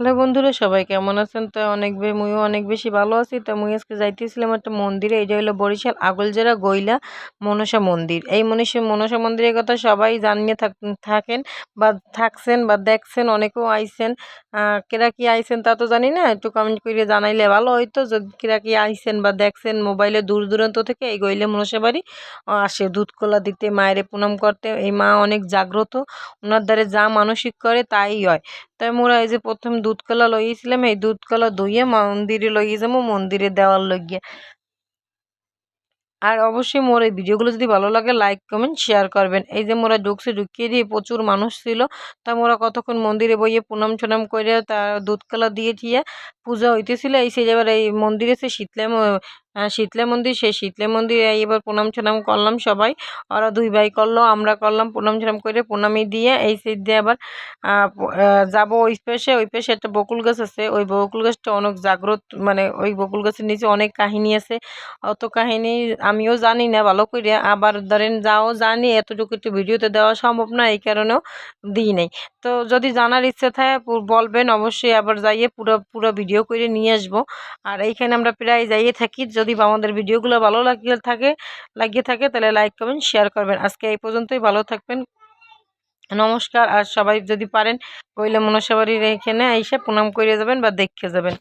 Hello বন্ধুরা, সবাই কেমন আছেন? তো মুইও অনেক বেশি ভালো আছি। তো মুই আজকে যাইতেছিলাম একটা মন্দিরে। এটা হলো বরিশাল আগলজেরা গইলা মনসা মন্দির। এই মনসা মন্দিরের কথা সবাই জানিয়ে থাকেন বা থাকছেন বা দেখছেন, অনেকেও আইছেন। কেরা কি আইছেন তা তো জানি না, একটু কমেন্ট করে জানাইলে ভালো হইতো। যদি কেরা কি আইছেন বা দেখছেন মোবাইলে দূর দূরান্ত থেকে, এই গইলে মনসা বাড়ি আসে দুধ কলা দিতে, মায়েরে প্রণাম করতে। এই মা অনেক জাগ্রত, ওনার দ্বারে যা মানসিক করে তাই হয়। তাই মোরা এই যে প্রথম দুধ কলা লইয়েছিলাম, এই দুধ কলা দইয়ে মন্দিরে লইয়ে যাবো, মন্দিরে দেওয়ার লইগে। আর অবশ্যই মোর এই ভিডিওগুলো যদি ভালো লাগে লাইক কমেন্ট শেয়ার করবেন। এই যে মোরা ঢুকিয়ে দিয়ে প্রচুর মানুষ ছিল। তা মোরা কতক্ষণ মন্দিরে বইয়ে প্রণাম টনাম করে তা দুধ কলা দিয়ে ঠিয়া পূজা হইতেছিল। এই সে এবার এই মন্দিরে সে শীতলা মন্দির, সেই শীতলা মন্দিরে এবার প্রণাম টনাম করলাম সবাই। ওরা দুই ভাই করলো, আমরা করলাম প্রণাম টনাম করে, প্রণামী দিয়ে এই সাইড দিয়ে আবার যাবো ওই পাশে একটা বকুল গাছ আছে। ওই বকুল গাছটা অনেক জাগ্রত, মানে ওই বকুল গাছের নিচে অনেক কাহিনী আছে। অত কাহিনী আমিও জানি না ভালো করে, আবার ধরেন যাও জানি, এতটুকু একটু ভিডিওতে দেওয়া সম্ভব না, এই কারণেও দিই নাই। তো যদি জানার ইচ্ছে থাকে বলবেন, অবশ্যই আবার যাইয়ে পুরো পুরো ভিডিও করে নিয়ে আসবো। আর এইখানে আমরা প্রায় যাইয়ে থাকি। যদি আমাদের ভিডিওগুলো ভালো লাগিয়ে থাকে তাহলে লাইক কমেন্ট শেয়ার করবেন। আজকে এই পর্যন্তই, ভালো থাকবেন, নমস্কার। আর সবাই যদি পারেন কইলে মনসা বাড়ির এখানে এসে প্রণাম করে যাবেন বা দেখে যাবেন।